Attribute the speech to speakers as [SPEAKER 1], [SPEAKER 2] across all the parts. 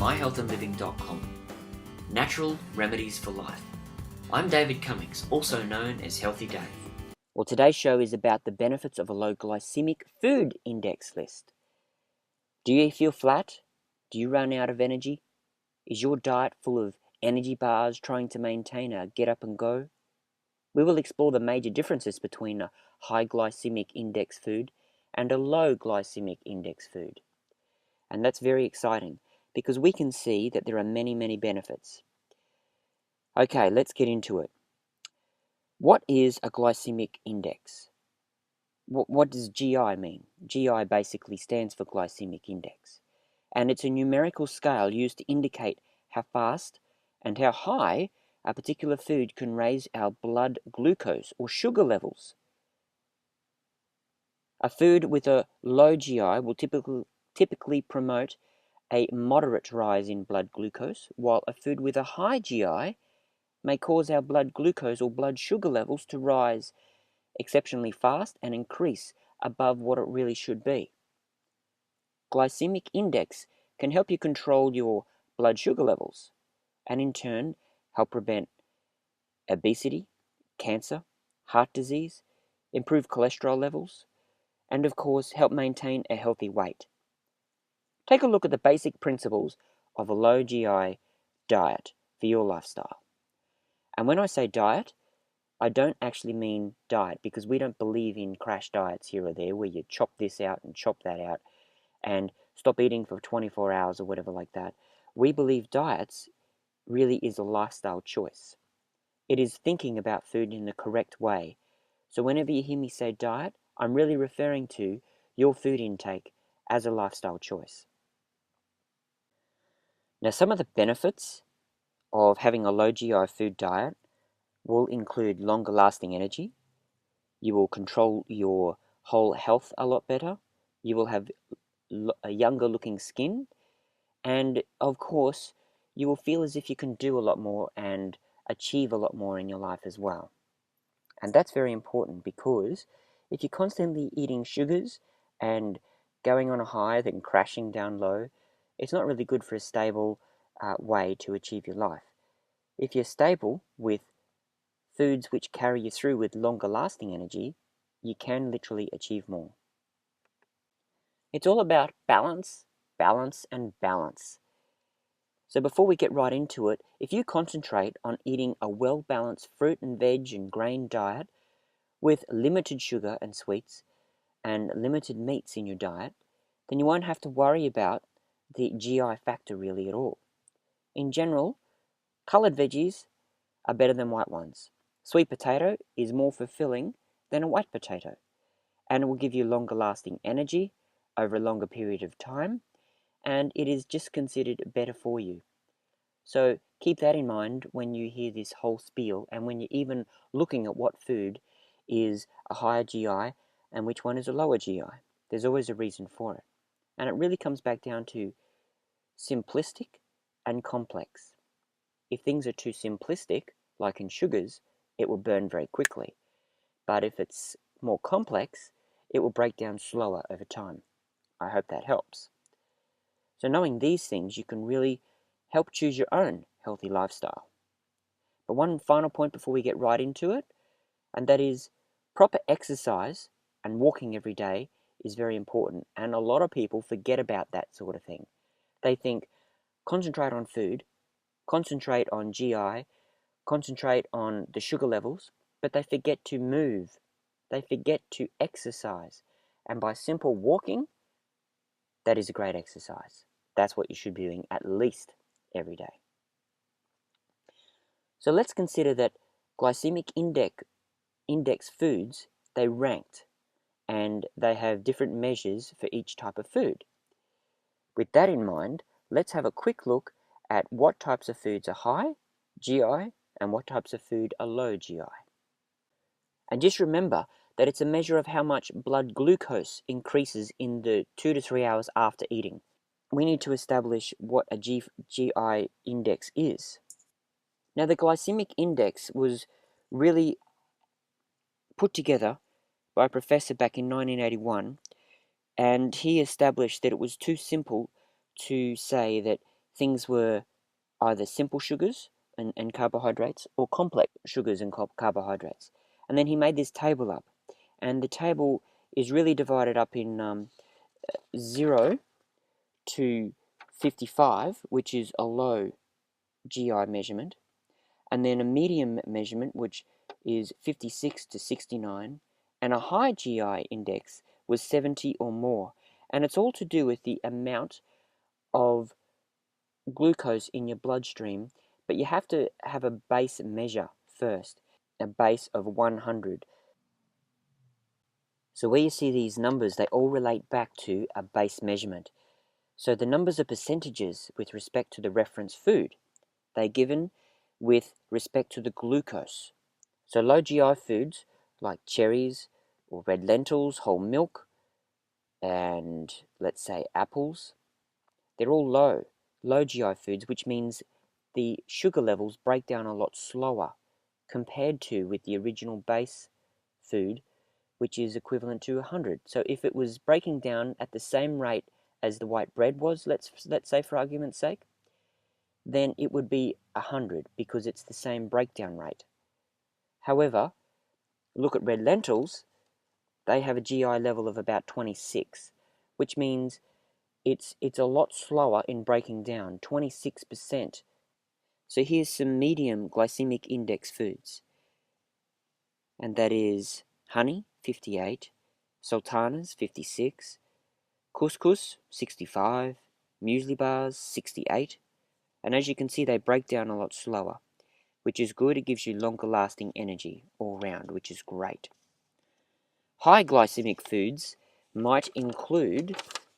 [SPEAKER 1] myhealthandliving.com. Natural Remedies for Life. I'm David Cummings, also known as Healthy Dave.
[SPEAKER 2] Well, today's show is about the benefits of a low glycemic food index list. Do you feel flat? Do you run out of energy? Is your diet full of energy bars trying to maintain a get up and go? We will explore the major differences between a high glycemic index food and a low glycemic index food. And that's very exciting because we can see that there are many, many benefits. Okay, let's get into it. What is a glycemic index? What does GI mean? GI basically stands for glycemic index, and it's a numerical scale used to indicate how fast and how high a particular food can raise our blood glucose or sugar levels. A food with a low GI will typically promote a moderate rise in blood glucose, while a food with a high GI may cause our blood glucose or blood sugar levels to rise exceptionally fast and increase above what it really should be. Glycemic index can help you control your blood sugar levels and in turn help prevent obesity, cancer, heart disease, improve cholesterol levels, and of course help maintain a healthy weight. Take a look at the basic principles of a low GI diet for your lifestyle. And when I say diet, I don't actually mean diet because we don't believe in crash diets here or there where you chop this out and chop that out and stop eating for 24 hours or whatever like that. We believe diets really is a lifestyle choice. It is thinking about food in the correct way. So whenever you hear me say diet, I'm really referring to your food intake as a lifestyle choice. Now, some of the benefits of having a low GI food diet will include longer lasting energy. You will control your whole health a lot better. You will have a younger looking skin. And of course, you will feel as if you can do a lot more and achieve a lot more in your life as well. And that's very important because if you're constantly eating sugars and going on a high then crashing down low, it's not really good for a stable way to achieve your life. If you're stable with foods which carry you through with longer lasting energy, you can literally achieve more. It's all about balance, balance, and balance. So before we get right into it, if you concentrate on eating a well-balanced fruit and veg and grain diet with limited sugar and sweets and limited meats in your diet, then you won't have to worry about the GI factor really at all. In general, coloured veggies are better than white ones. Sweet potato is more fulfilling than a white potato, and it will give you longer lasting energy over a longer period of time, and it is just considered better for you. So keep that in mind when you hear this whole spiel and when you're even looking at what food is a higher GI and which one is a lower GI. There's always a reason for it. And it really comes back down to simplistic and complex. If things are too simplistic, like in sugars, it will burn very quickly. But if it's more complex, it will break down slower over time. I hope that helps. So knowing these things, you can really help choose your own healthy lifestyle. But one final point before we get right into it, and that is proper exercise and walking every day is very important. And a lot of people forget about that sort of thing. They think, concentrate on food, concentrate on GI, concentrate on the sugar levels, but they forget to move. They forget to exercise. And by simple walking, that is a great exercise. That's what you should be doing at least every day. So let's consider that glycemic index foods, they ranked and they have different measures for each type of food. With that in mind, let's have a quick look at what types of foods are high GI and what types of food are low GI. And just remember that it's a measure of how much blood glucose increases in the 2 to 3 hours after eating. We need to establish what a GI index is. Now, the glycemic index was really put together by a professor back in 1981, and he established that it was too simple to say that things were either simple sugars and carbohydrates or complex sugars and carbohydrates. And then he made this table up. And the table is really divided up in 0 to 55, which is a low GI measurement, and then a medium measurement, which is 56 to 69, and a high GI index was 70 or more. And it's all to do with the amount of glucose in your bloodstream, but you have to have a base measure first, a base of 100. So where you see these numbers, they all relate back to a base measurement. So the numbers are percentages with respect to the reference food. They're given with respect to the glucose. So low GI foods like cherries or red lentils, whole milk, and let's say apples, they're all low GI foods, which means the sugar levels break down a lot slower compared to with the original base food, which is equivalent to 100. So if it was breaking down at the same rate as the white bread was, let's say for argument's sake, then it would be 100 because it's the same breakdown rate. However, look at red lentils, they have a GI level of about 26, which means it's a lot slower in breaking down, 26%. So here's some medium glycemic index foods, and that is honey, 58, sultanas, 56, couscous, 65, muesli bars, 68, and as you can see, they break down a lot slower, which is good. It gives you longer lasting energy all round, which is great. High glycemic foods might include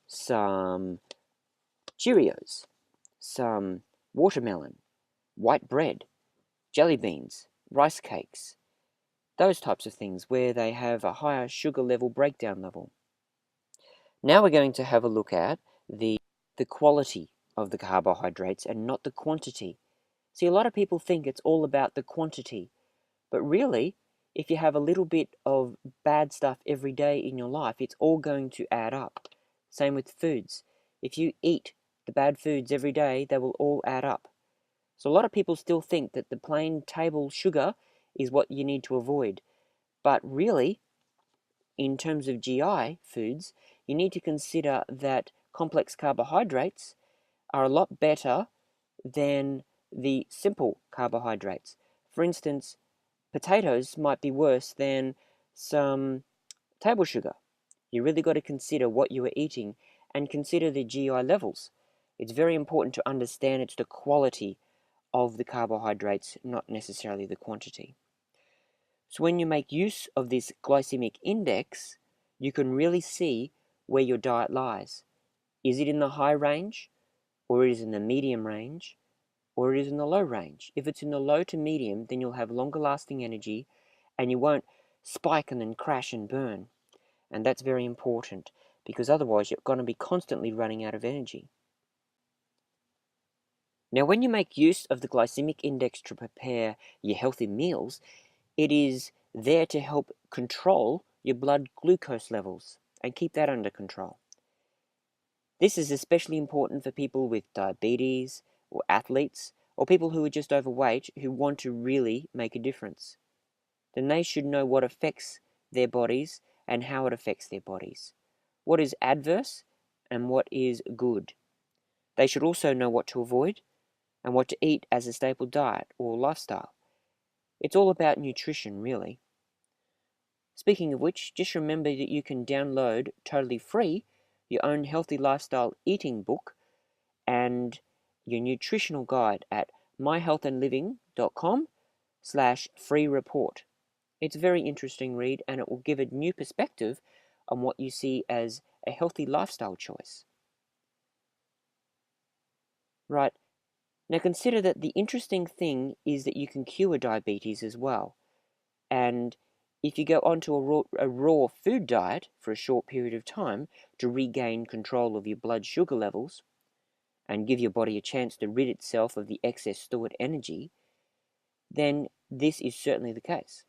[SPEAKER 2] some Cheerios, some watermelon, white bread, jelly beans, rice cakes, those types of things where they have a higher sugar level breakdown level. Now we're going to have a look at the quality of the carbohydrates and not the quantity. See, a lot of people think it's all about the quantity, but really, if you have a little bit of bad stuff every day in your life, it's all going to add up. Same with foods. If you eat the bad foods every day, they will all add up. So a lot of people still think that the plain table sugar is what you need to avoid. But really, in terms of GI foods, you need to consider that complex carbohydrates are a lot better than the simple carbohydrates. For instance, potatoes might be worse than some table sugar. You really got to consider what you are eating and consider the GI levels. It's very important to understand it's the quality of the carbohydrates, not necessarily the quantity. So when you make use of this glycemic index, you can really see where your diet lies. Is it in the high range, or is it in the medium range, or it is in the low range? If it's in the low to medium, then you'll have longer lasting energy and you won't spike and then crash and burn. And that's very important because otherwise you're going to be constantly running out of energy. Now, when you make use of the glycemic index to prepare your healthy meals, it is there to help control your blood glucose levels and keep that under control. This is especially important for people with diabetes or athletes or people who are just overweight who want to really make a difference. Then they should know what affects their bodies and how it affects their bodies. What is adverse and what is good. They should also know what to avoid and what to eat as a staple diet or lifestyle. It's all about nutrition, really. Speaking of which, just remember that you can download totally free your own healthy lifestyle eating book and your nutritional guide at myhealthandliving.com/free report. It's a very interesting read and it will give a new perspective on what you see as a healthy lifestyle choice. Right, now consider that the interesting thing is that you can cure diabetes as well. And if you go onto a raw food diet for a short period of time to regain control of your blood sugar levels and give your body a chance to rid itself of the excess stored energy, then this is certainly the case.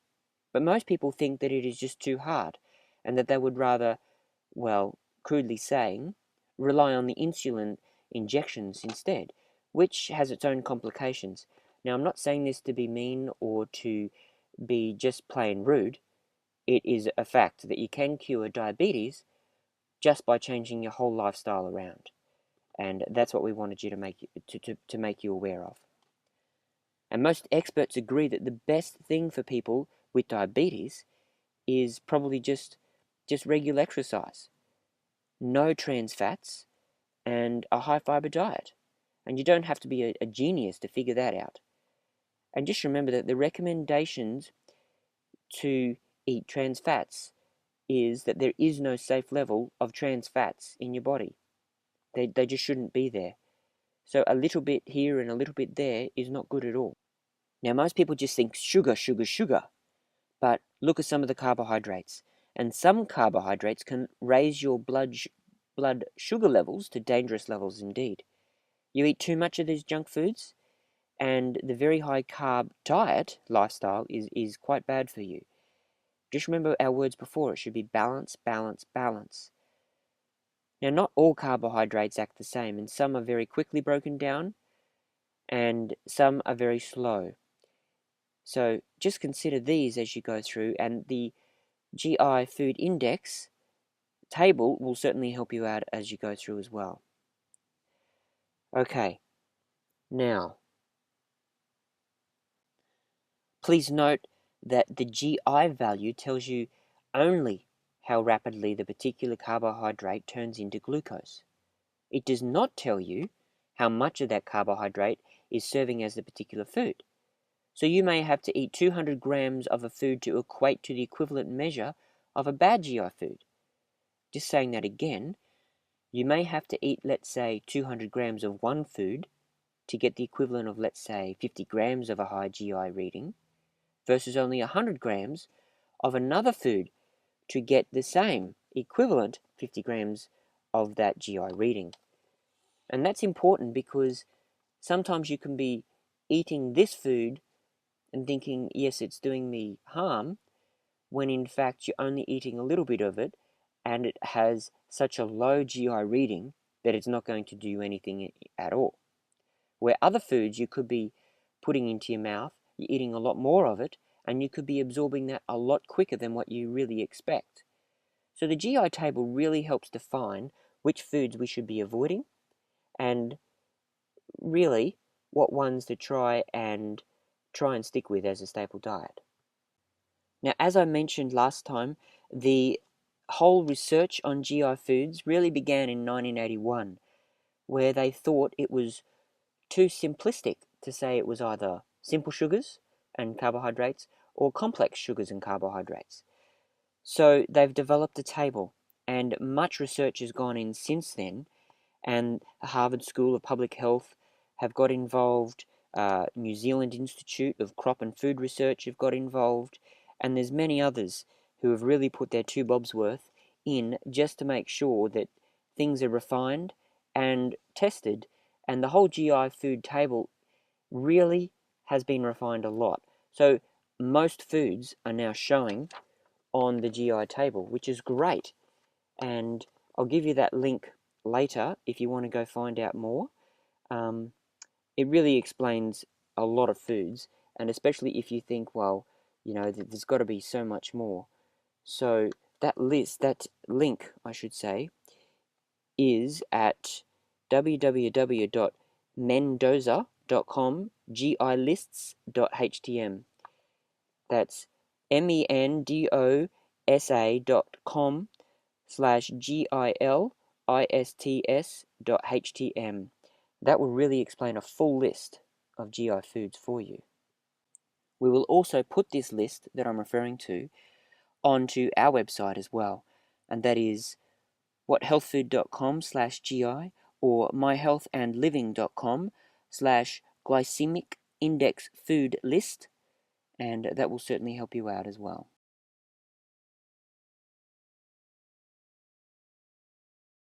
[SPEAKER 2] But most people think that it is just too hard and that they would rather, well, crudely saying, rely on the insulin injections instead, which has its own complications. Now, I'm not saying this to be mean or to be just plain rude. It is a fact that you can cure diabetes just by changing your whole lifestyle around. And that's what we wanted you to make you aware of. And most experts agree that the best thing for people with diabetes is probably just regular exercise, no trans fats, and a high fiber diet. And you don't have to be a genius to figure that out. And just remember that the recommendations to eat trans fats is that there is no safe level of trans fats in your body. They just shouldn't be there. So a little bit here and a little bit there is not good at all. Now, most people just think sugar, sugar, sugar. But look at some of the carbohydrates. And some carbohydrates can raise your blood sugar levels to dangerous levels indeed. You eat too much of these junk foods, and the very high carb diet lifestyle is quite bad for you. Just remember our words before, it should be balance, balance, balance. Now, not all carbohydrates act the same, and some are very quickly broken down, and some are very slow. So just consider these as you go through, and the GI Food Index table will certainly help you out as you go through as well. Okay, now, please note that the GI value tells you only how rapidly the particular carbohydrate turns into glucose. It does not tell you how much of that carbohydrate is serving as the particular food. So you may have to eat 200 grams of a food to equate to the equivalent measure of a bad GI food. Just saying that again, you may have to eat, let's say, 200 grams of one food to get the equivalent of, let's say, 50 grams of a high GI reading, versus only 100 grams of another food to get the same equivalent 50 grams of that GI reading. And that's important because sometimes you can be eating this food and thinking, yes, it's doing me harm, when in fact you're only eating a little bit of it and it has such a low GI reading that it's not going to do anything at all. Where other foods you could be putting into your mouth, you're eating a lot more of it, and you could be absorbing that a lot quicker than what you really expect. So the GI table really helps define which foods we should be avoiding and really what ones to try and stick with as a staple diet. Now, as I mentioned last time, the whole research on GI foods really began in 1981, where they thought it was too simplistic to say it was either simple sugars and carbohydrates or complex sugars and carbohydrates. So they've developed a table, and much research has gone in since then, and the Harvard School of Public Health have got involved, New Zealand Institute of Crop and Food Research have got involved, and there's many others who have really put their 2 bobs worth in just to make sure that things are refined and tested, and the whole GI food table really has been refined a lot. So most foods are now showing on the GI table, which is great, and I'll give you that link later if you want to go find out more. It really explains a lot of foods, and especially if you think, well, there's got to be so much more. So that link, I should say, is at www.mendoza.com gilists.htm. That's mendoza.com/gilists.htm. That will really explain a full list of GI foods for you. We will also put this list that I'm referring to onto our website as well, and that is whathealthfood.com/GI or myhealthandliving.com/Glysemic Index Food List, and that will certainly help you out as well.